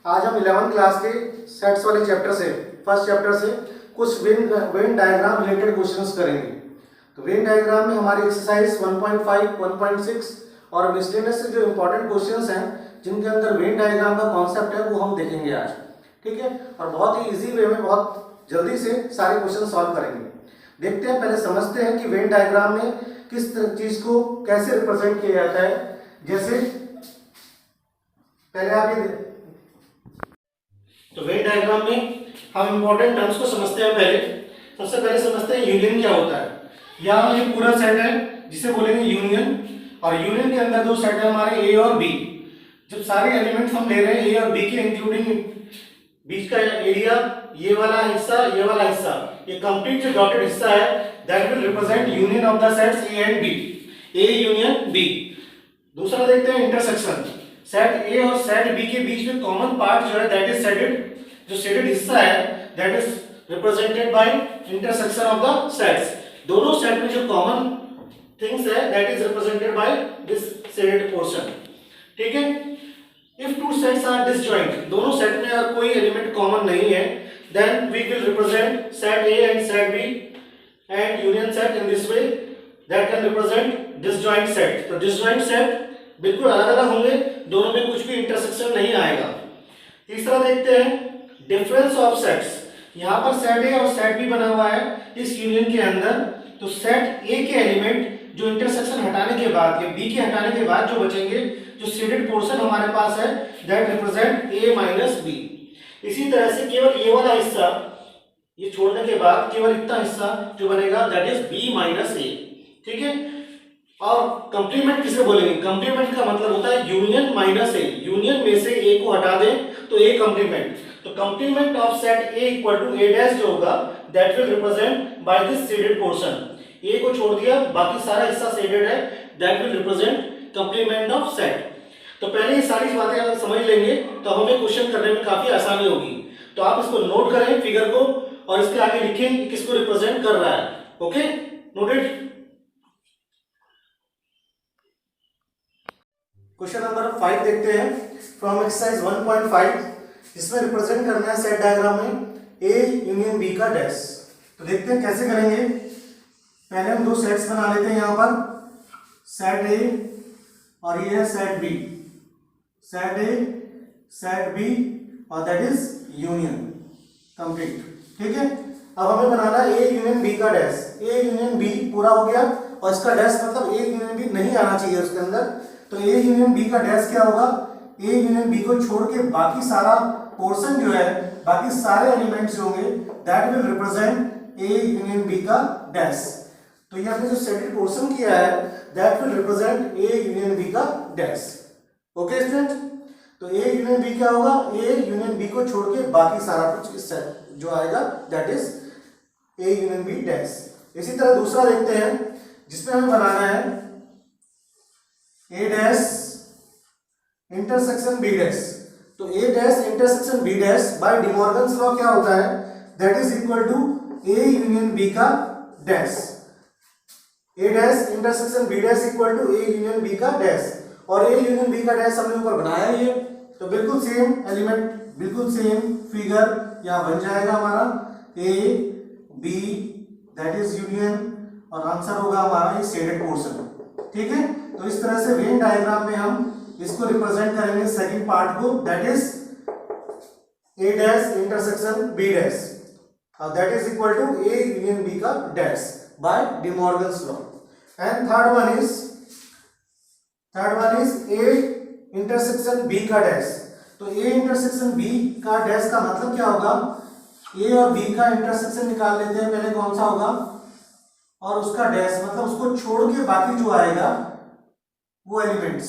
आज हम 11th class के सेट्स वाले चैप्टर से फर्स्ट चैप्टर से कुछ वेन डायग्राम रिलेटेड क्वेश्चंस करेंगे। तो वेन डायग्राम में हमारी एक्सरसाइज 1.5, 1.6 और मिसलेनियस से जो इंपॉर्टेंट क्वेश्चंस हैं जिनके अंदर वेन डायग्राम का कॉन्सेप्ट है वो हम देखेंगे आज, ठीक है। और बहुत ही इजी वे में बहुत जल्दी से सारे क्वेश्चन सॉल्व करेंगे। देखते हैं, पहले समझते हैं कि वेन डायग्राम में किस चीज को कैसे रिप्रेजेंट किया जाता है। जैसे पहले आप ये तो वेन डायग्राम में हम इंपॉर्टेंट टर्म्स को समझते हैं। सबसे पहले समझते हैं यूनियन क्या होता है। यहाँ ये पूरा सेट है जिसे बोलेंगे यूनियन, और यूनियन के अंदर दो सेट है हमारे ए और बी। जब सारे एलिमेंट्स हम ले रहे हैं ए और बी के इंक्लूडिंग बीच का एरिया, ये वाला हिस्सा, ये वाला हिस्सा, ये कंप्लीट जो डॉटेड हिस्सा है that will represent union of the sets A and B, A union B. दूसरा देखते हैं इंटरसेक्शन। सेट ए और सेट बी के बीच में कॉमन पार्ट जो है दैट इज शेडेड, जो शेडेड हिस्सा है that is represented by intersection of the sets. दोनों सेट में जो कॉमन थिंग्स है that is represented by this shaded portion, ठीक है। If two sets are disjoint, दोनों सेट में अगर कोई एलिमेंट कॉमन नहीं है then we will represent set A and set B and union set in this way that can represent disjoint set. तो disjoint set बिल्कुल अलग अलग होंगे, दोनों में कुछ भी इंटरसेक्शन नहीं आएगा। तीसरा देखते हैं डिफरेंस ऑफ सेट्स। यहाँ पर सेट ए और सेट बी बना हुआ है इस यूनियन के अंदर। तो सेट ए के एलिमेंट जो इंटरसेक्शन हटाने के बाद या बी के हटाने के बाद जो बचेंगे, जो शेडेड पोर्शन हमारे पास है that represent A minus B. इसी तरह से केवल ये वाला हिस्सा, ये छोड़ने के बाद केवल इतना हिस्सा जो बनेगा दैट इज बी माइनस ए, ठीक है। और कंप्लीमेंट किसे बोलेंगे? कंप्लीमेंट का मतलब होता है यूनियन माइनस ए। यूनियन में से ए को हटा दें तो ए कंप्लीमेंट। तो complement of set A equal to A dash जो होगा that will represent by this shaded portion. A को छोड़ दिया, बाकी सारा हिस्सा शेडेड है, that will represent complement of set. तो पहले ये सारी बातें अगर समझ लेंगे तो हमें क्वेश्चन करने में काफी आसानी होगी। तो आप इसको नोट करें फिगर को और इसके आगे लिखें कि किसको रिप्रेजेंट कर रहा है। Okay, noted. क्वेश्चन नंबर 5 देखते हैं फ्रॉम एक्सरसाइज 1.5, जिसमें रिप्रेजेंट करना है सेट डायग्राम में ए यूनियन बी का डैश। तो देखते हैं कैसे करेंगे। पहले हम दो सेट्स बना लेते हैं। यहाँ पर सेट ए और ये है set B, set A set B और दैट इज यूनियन कंप्लीट, ठीक है। अब हमें बनाना है ए यूनियन बी का डैश। ए यूनियन बी पूरा हो गया और इसका डैश मतलब ए यूनियन बी नहीं आना चाहिए उसके अंदर। तो ए यूनियन बी का डैश क्या होगा? ए यूनियन बी को छोड़ के बाकी सारा पोर्शन जो है, बाकी सारे एलिमेंट्स जो होंगे that will represent A union B का डैश। तो ये हमने जो शेडेड पोर्शन किया है that will represent A union B का डैश। ओके स्टूडेंट, तो ए यूनियन बी क्या होगा? ए यूनियन बी को छोड़ के बाकी सारा कुछ इस जो आएगा that is A union B dash. इसी तरह दूसरा देखते हैं जिसमें हमें बनाना है A dash intersection B dash. तो A dash intersection B dash by De Morgan's law क्या होता है? That is equal to A union B का dash. A dash intersection B dash equal to A union B का dash. और A union B का dash हमने ऊपर बनाया ही है, तो बिल्कुल सेम एलिमेंट, बिल्कुल सेम फिगर यहाँ बन जाएगा हमारा A B that is union, और आंसर होगा हमारा ये शेडेड पोर्शन, ठीक है। तो इस तरह से वेन डायग्राम में हम इसको रिप्रेजेंट करेंगे सेकंड पार्ट को, that is A dash intersection B dash और that is equal to A union B का dash by De Morgan's law. And third one is A intersection B का डैश। तो A intersection B का dash का मतलब क्या होगा? ए और बी का इंटरसेक्शन निकाल लेते हैं पहले, कौन सा होगा, और उसका डैश मतलब उसको छोड़ के बाकी जो आएगा वो एलिमेंट्स।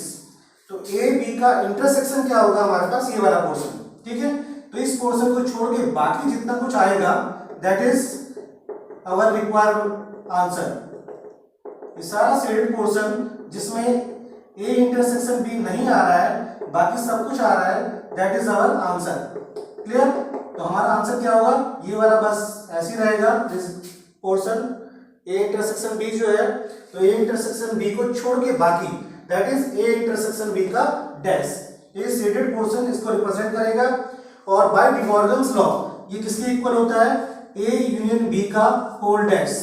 तो ए बी का इंटरसेक्शन क्या होगा हमारे पास? ये वाला पोर्शन, ठीक है। तो इस पोर्शन को छोड़ के बाकी जितना कुछ आएगा that is our required answer. ये सारा शेडेड पोर्शन जिसमें ए इंटरसेक्शन बी नहीं आ रहा है, बाकी सब कुछ आ रहा है, that is our answer. Clear? तो हमारा आंसर क्या होगा? ये वाला बस ऐसे ही रहेगा, this portion A intersection B जो है, तो ए इंटरसेक्शन बी को छोड़ के बाकी that is A intersection B का डैश। ये शेडेड पोर्शन इसको रिप्रेजेंट करेगा। और बाय डिमॉर्गन्स लॉ ये किसके इक्वल होता है, ए यूनियन बी का whole dash,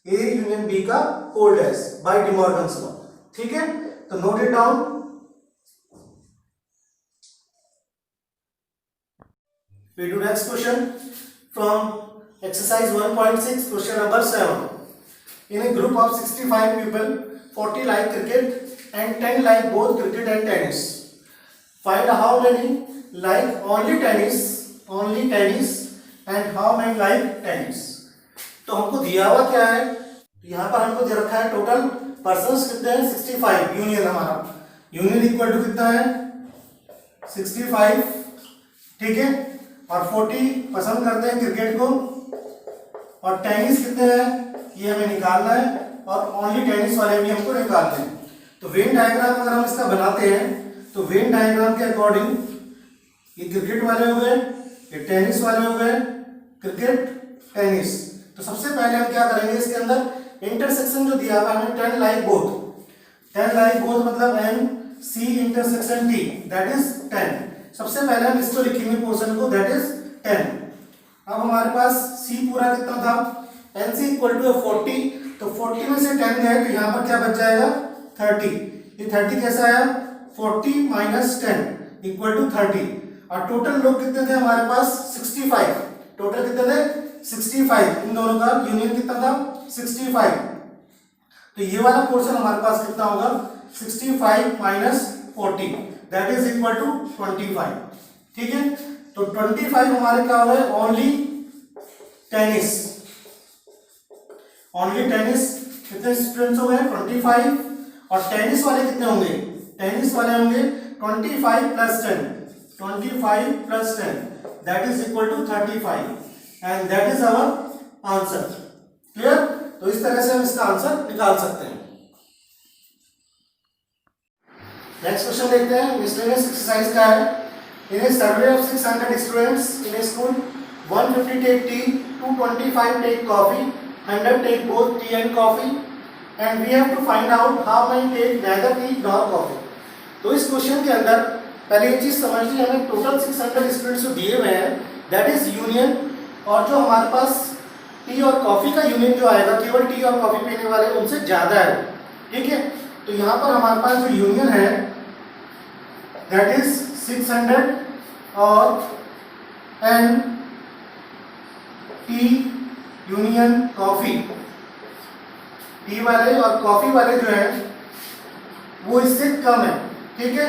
A union B का whole dash by De Morgan's law. ठीक है, तो note it down. We do next question from exercise 1.6 question number 7. In a group of 65 people, 40 like cricket and 10 like both cricket and tennis. Find how many like only tennis and how many like tennis. तो हमको दिया हुआ क्या है, यहाँ पर हमको दे रखा है टोटल पर्सन्स कितने हैं 65, यूनियन हमारा यूनियन इक्वल टू कितना है 65, ठीक है, और 40 पसंद करते हैं क्रिकेट को, और टेनिस कितने हैं ये हमें निकालना है, और ओनली टेनिस वाले भी हमको निकालने हैं। तो वेन डायग्राम अगर हम इसका बनाते हैं तो वेन डायग्राम के अकॉर्डिंग ये क्रिकेट वाले हो गए, ये टेनिस वाले हो गए, क्रिकेट टेनिस। तो सबसे पहले हम क्या करेंगे, इसके अंदर इंटरसेक्शन जो दिया हुआ है 10 लाइक बोथ मतलब N C intersection T that is 10। सबसे पहले हम इसको लिखेंगे पोर्शन को, दैट इज 10। अब हमारे पास C पूरा कितना था, NC इक्वल टू 40, तो 40 में से 10 गए तो यहाँ पर क्या बच जाएगा 30। ये 30 कैसा आया 40 माइनस 10 इक्वल टू 30। और टोटल लोग कितने थे हमारे पास 65, टोटल कितने थे 65, इन दोनों का यूनियन कितना था 65। तो ये वाला पोर्शन हमारे पास कितना होगा 65 minus 40 that is equal to 25। ठीक है, तो 25 हमारे क्या हो गए ओनली टेनिस कितने स्टूडेंट्स हो गए 25, और टेनिस वाले कितने होंगे, टेनिस वाले होंगे 25 plus 10 that is equal to 35 and that is our answer. Clear, तो इस तरह से हम इसका आंसर निकाल सकते हैं। नेक्स्ट क्वेश्चन देखते हैं, मिसलेनियस एक्सरसाइज का है। In a survey of 600 students in a school 150 take tea, 225 take coffee, 100 take both tea and coffee and we have to find out how many take neither tea nor coffee. तो इस question के अंदर पहले ये चीज समझ ली, हमें total 600 students जो दिए हुए हैं दैट इज यूनियन, और जो हमारे पास टी और कॉफी का यूनियन जो आएगा केवल टी और कॉफी पीने वाले उनसे ज्यादा है। ठीक है, तो यहाँ पर हमारे पास जो यूनियन है दैट इज 600 और N T union coffee, tea वाले और कॉफी वाले जो है वो इससे कम है। ठीक है,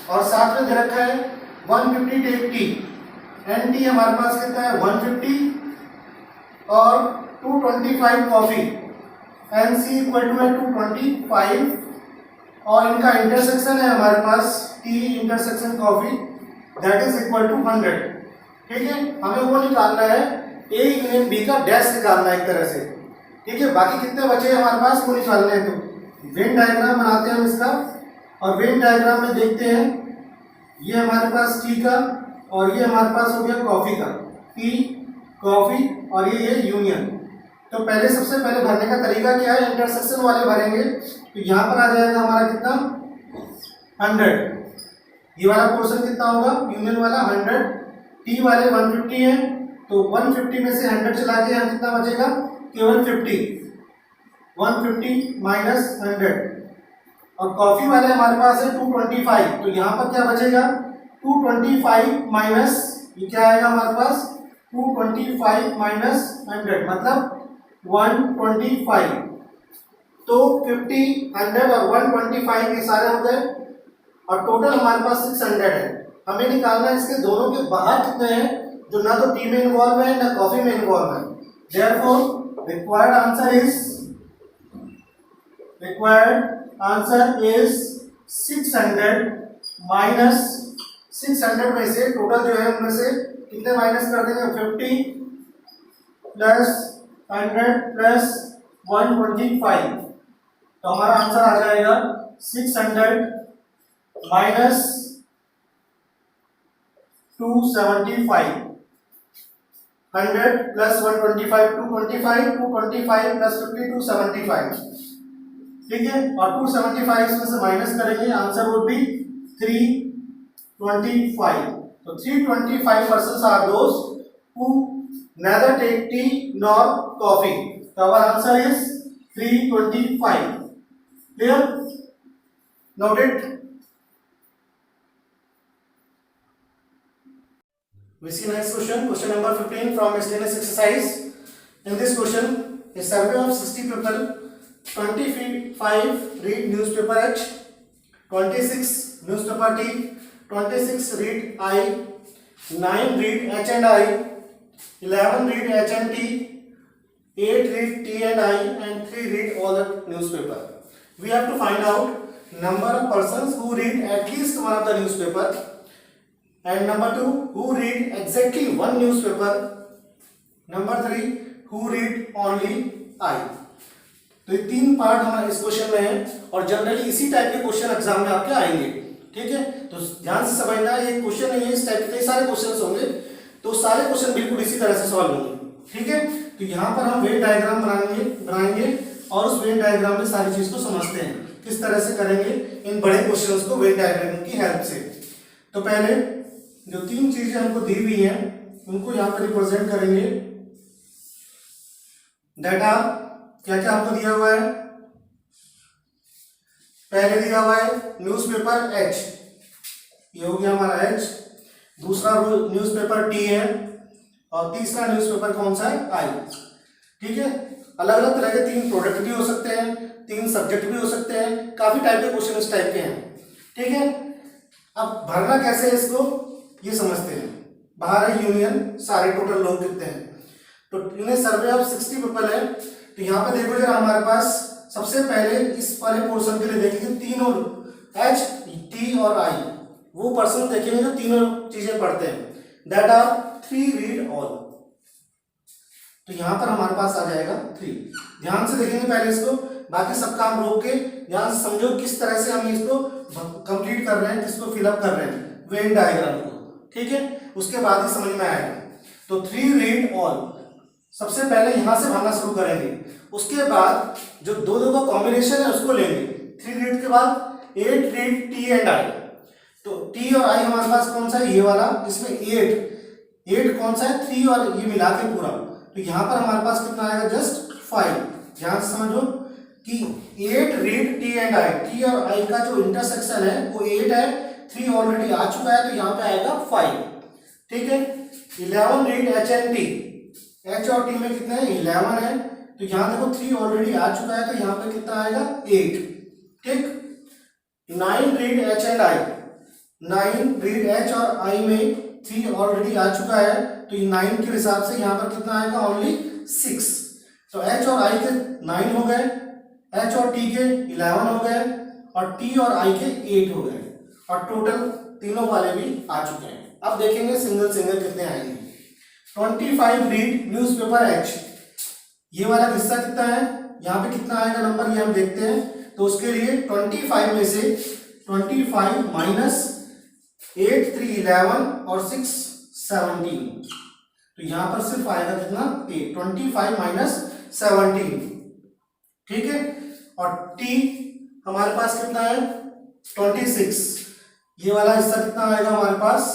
और साथ में दे रखा है 150 टेक टी, एन टी हमारे पास कितना है 150 और 225 coffee, n C equal to है 225, और इनका इंटरसेक्शन है हमारे पास T intersection coffee that is equal to 100। ठीक है, हमें वो निकालना है ए यूनियन बी का डैश निकालना है एक तरह से। ठीक है, बाकी कितने बचे हमारे पास वो निकालने हैं। तो वेन डायग्राम बनाते हैं हम इसका, और वेन डायग्राम में देखते हैं ये हमारे पास टी का और ये हमारे पास हो गया कॉफी का, टी कॉफी और ये यूनियन। तो पहले सबसे पहले भरने का तरीका क्या है, इंटरसेक्शन वाले भरेंगे। तो यहाँ पर आ जाएगा हमारा कितना 100, ये वाला पोर्शन कितना होगा यूनियन वाला 100, टी वाले 150 है तो 150 में से 100 चला के यहाँ कितना बचेगा केवल 50, 150 माइनस 100, और कॉफी वाले हमारे पास है 225, तो यहाँ पर क्या बचेगा 225 माइनस ये क्या आएगा हमारे पास 225 माइनस 100 मतलब 125। तो 50, 100 और 125 ये सारे हो गए, और टोटल हमारे पास 600 है। हमें निकालना है इसके दोनों के बाहर कितने हैं, जो ना तो टी में इन्वॉल्व है ना कॉफी में इन्वॉल्व है। Therefore required answer is 600 minus 600 में से टोटल जो है उनमें से कितने माइनस कर देंगे 50 प्लस 100 प्लस 125, तो हमारा आंसर आ जाएगा 600 माइनस 275, 100 प्लस 125 225, 225 प्लस 50 275। ठीक है, और 275 इसमें से माइनस करेंगे, answer would be 3 325. So 325 persons are those who neither take tea nor coffee. So our answer is 325. Clear? Noted. We see next question. Question number 15 from miscellaneous exercise. In this question, a survey of 60 people, 25 read newspaper H, 26 newspaper T, 26 read I, 9 read H and I, 11 read H and T, 8 read T and I, and 3 read all the newspaper. We have to find out number of persons who read at least one of the newspaper, and number 2 who read exactly one newspaper, number 3 who read only I. तो ये 3 part हमारे इस question में है और generally इसी type के question exam में आपके आएंगे। ठीक है, तो ध्यान से समझना, ये क्वेश्चन नहीं है, इस टाइप के सारे क्वेश्चंस होंगे, तो सारे क्वेश्चन बिल्कुल इसी तरह से सॉल्व होंगे। ठीक है, तो यहाँ पर हम वेन डायग्राम बनाएंगे और उस वेन डायग्राम में सारी चीज को समझते हैं, किस तरह से करेंगे इन बड़े क्वेश्चंस को वेन डायग्राम की हेल्प से। तो पहले जो 3 चीजें हमको दी हुई हैं उनको यहाँ पर रिप्रेजेंट करेंगे। डाटा क्या क्या हमको दिया हुआ है, पहले दिया हुआ है न्यूज़पेपर H, ये हो गया हमारा H, दूसरा न्यूज़पेपर T है और तीसरा न्यूज़पेपर कौन सा है I। ठीक है, अलग अलग तरह के 3 प्रोडक्ट भी हो सकते हैं, 3 सब्जेक्ट भी हो सकते हैं, काफी टाइप के क्वेश्चन इस टाइप के हैं। ठीक है, अब भरना कैसे है इसको ये समझते हैं। बाहर है यूनियन, सारे टोटल लोग कितने हैं, तो इन्हें सर्वे ऑफ 60 पीपल है। तो यहाँ पे देखो जरा, हमारे पास सबसे पहले इस वाले पोर्शन के लिए देखेंगे तीनों H, T और I, वो पर्सन देखेंगे जो तीनों चीजें पढ़ते हैं, दैट आर 3 रीड ऑल। तो यहाँ पर हमारे पास आ जाएगा 3। ध्यान से देखेंगे पहले इसको, बाकी सब काम रोक के ध्यान से समझो किस तरह से हम इसको कंप्लीट कर रहे हैं, किसको फिलअप कर रहे हैं, वेन डायग्राम को। ठीक है, उसके बाद ही समझ में आएगा। तो 3 रीड ऑल, सबसे पहले यहां से भरना शुरू करेंगे, उसके बाद जो दो का कॉम्बिनेशन है उसको लेंगे। 3 रीड के बाद 8 रीड टी एंड आई। तो टी और आई हमारे पास कौन सा है, ये वाला, इसमें 8 कौन सा है, 3 और ये मिला के पूरा। तो यहाँ पर हमारे पास कितना आएगा, जस्ट 5। ध्यान से समझो कि 8 read T and I, T और आई का जो इंटरसेक्शन है वो 8 है, 3 ऑलरेडी आ चुका है, तो यहाँ पे आएगा 5। ठीक है, 11 read H and T, H और टी में कितने हैं, 11 है, तो यहाँ देखो 3 ऑलरेडी आ चुका है, तो यहाँ पे कितना आएगा, 8। ठीक, 9 read H and I, 9 read H और आई में 3 ऑलरेडी आ चुका है, तो 9 के हिसाब से यहाँ पर कितना आएगा, ओनली 6। तो एच और आई के 9 हो गए, एच और टी के 11 हो गए, और टी और आई के 8 हो गए, और टोटल तीनों वाले भी आ चुके हैं। अब देखेंगे सिंगल सिंगल कितने आएंगे। 25 रीड न्यूज़पेपर H, ये वाला हिस्सा कितना है, यहाँ पे कितना आएगा नंबर, ये हम देखते हैं। तो उसके लिए 25 में से 25 माइनस 8, 3 11 और 6 17, तो यहाँ पर सिर्फ आएगा कितना, 8। 25 माइनस 17। ठीक है, और T हमारे पास कितना है, 26, ये वाला हिस्सा कितना आएगा हमारे पास,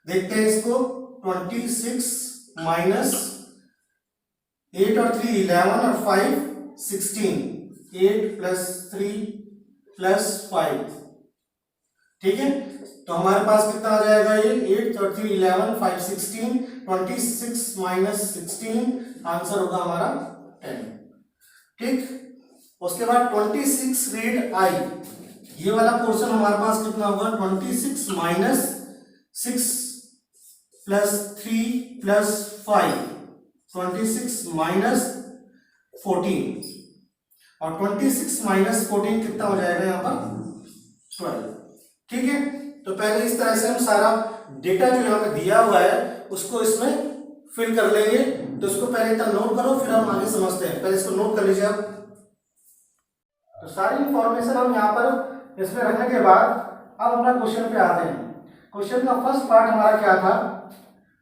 देखते हैं इसको। 26 माइनस 8 और 3 11 और 5 16, 8 प्लस 3 प्लस 5। ठीक है, तो हमारे पास कितना आ जाएगा, ये 8 और 3 11 5 16, 26 माइनस 16, आंसर होगा हमारा 10। ठीक, उसके बाद 26 रीड आई, ये वाला पोर्शन हमारे पास कितना होगा, 26 माइनस 6 प्लस 3 प्लस 5, 26 माइनस 14, और 26 माइनस 14 कितना हो जाएगा यहाँ पर, 12। ठीक है, तो पहले इस तरह से हम सारा डेटा जो यहाँ पे दिया हुआ है उसको इसमें फिल कर लेंगे। तो इसको पहले इतना नोट करो, फिर हम आगे समझते हैं। पहले इसको नोट कर लीजिए आप। तो सारी इंफॉर्मेशन हम यहाँ पर इसमें रखने के बाद अब अपना क्वेश्चन पे आते हैं। क्वेश्चन का फर्स्ट पार्ट हमारा क्या था,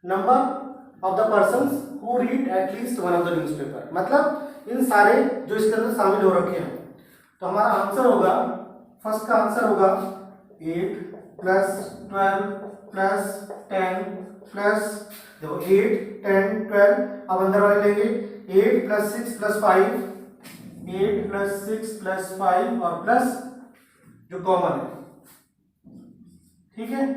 number of the persons who read at least one of the newspaper, मतलब इन सारे जो इसके अंदर शामिल हो रखे हैं। तो हमारा आंसर होगा, फर्स्ट का आंसर होगा 8 प्लस 12 प्लस 10 प्लस देखो 8 10 12, अब अंदर वाले लेंगे 8 प्लस 6 प्लस 5, 8 प्लस 6 प्लस 5 और प्लस जो कॉमन है, ठीक है।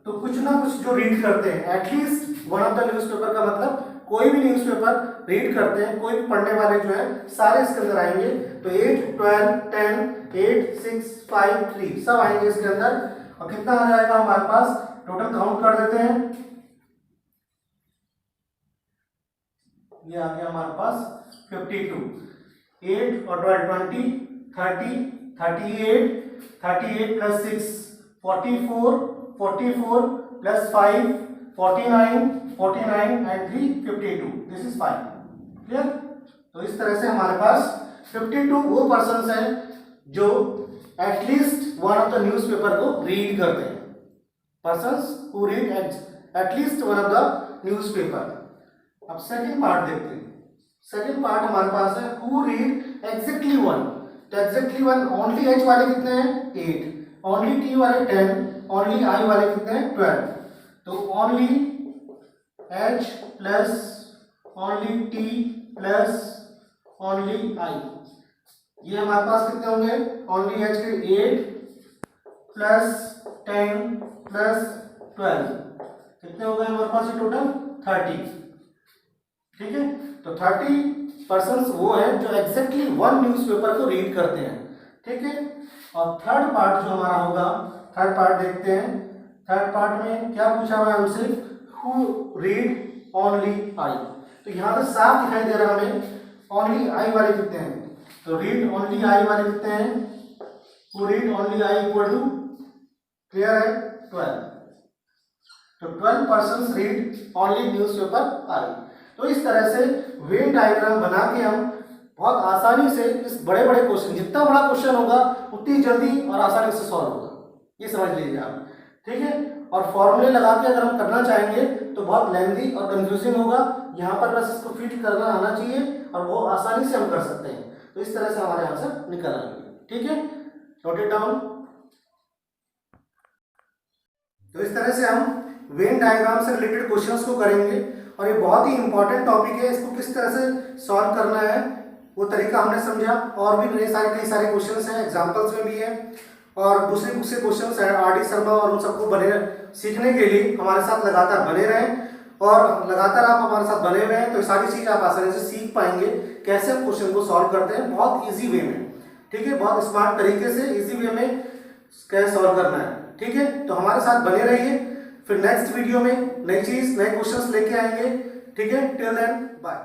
तो कुछ ना कुछ जो रीड करते हैं, at least one of the newspaper का मतलब कोई भी न्यूज़पेपर रीड करते हैं, कोई भी पढ़ने वाले जो है सारे इसके अंदर आएंगे। तो 8 12 10 8 6 5 3 सब आएंगे इसके अंदर। और कितना आ जाएगा हमारे पास, टोटल काउंट कर देते हैं। ये आ गया हमारे पास 52, 8 और 12 20 30 38 38 plus 6 44 44 plus 5 49 49 and 3 52, this is 5। Clear. तो इस तरह से हमारे पास 52 वो पर्सन्स हैं जो at least one of the newspaper को रीड करते हैं, persons who read at least one of the newspaper. अब सेकंड पार्ट देखते हैं। सेकंड पार्ट हमारे पास है हु रीड एग्जैक्टली वन। तो एग्जैक्टली वन ओनली एच वाले कितने हैं 8, ओनली टी वाले 10, ओनली आई वाले कितने हैं 12। तो only H plus only T plus only I, ये हमारे पास कितने होंगे, ओनली एच के 8 प्लस 10 प्लस 12, कितने हो गए हमारे पास ये टोटल 30। ठीक है। तो 30 पर्सन्स वो हैं जो एग्जैक्टली वन न्यूज़पेपर को रीड करते हैं। ठीक है। और थर्ड पार्ट जो हमारा होगा, थर्ड पार्ट देखते हैं। थर्ड पार्ट में क्या पूछा हुआ है हमसे, हु रीड ओनली आई। तो यहाँ पे साफ दिखाई दे रहा है हमें ओनली आई वाले कितने हैं। तो रीड ओनली आई वाले कितने हैं, who read only I equal to, clear है, 12। तो 12 persons read only newspaper I. तो इस तरह से वेन डायग्राम बना के हम बहुत आसानी से इस बड़े बड़े क्वेश्चन, जितना बड़ा क्वेश्चन होगा उतनी जल्दी और आसानी से सॉल्व होगा, ये समझ लीजिए आप। ठीक है। और फॉर्मूले लगा के अगर हम करना चाहेंगे तो बहुत लेंथी और कंफ्यूजिंग होगा, यहाँ पर बस इसको फिट करना आना चाहिए और वो आसानी से हम कर सकते हैं। तो इस तरह से हमारे आंसर निकल आएंगे। ठीक है, नोट इट डाउन। तो इस तरह से हम वेन डायग्राम से रिलेटेड क्वेश्चंस को करेंगे और ये बहुत ही इंपॉर्टेंट टॉपिक है। इसको किस तरह से सॉल्व करना है वो तरीका हमने समझा। और भी कई सारे क्वेश्चंस हैं, एग्जांपल्स में भी है और दूसरे बुक से क्वेश्चंस हैं आर.डी. शर्मा, और उन सबको बने सीखने के लिए हमारे साथ लगातार बने रहें। और लगातार आप हमारे साथ बने रहें तो सारी चीज़ आप आसानी से सीख पाएंगे कैसे हम क्वेश्चन को सॉल्व करते हैं, बहुत ईजी वे में। ठीक है, बहुत स्मार्ट तरीके से ईजी वे में कैसे सॉल्व करना है। ठीक है, तो हमारे साथ बने रहिए। फिर नेक्स्ट वीडियो में नई चीज़, नए क्वेश्चंस लेके आएंगे। ठीक है, टिल देन बाय।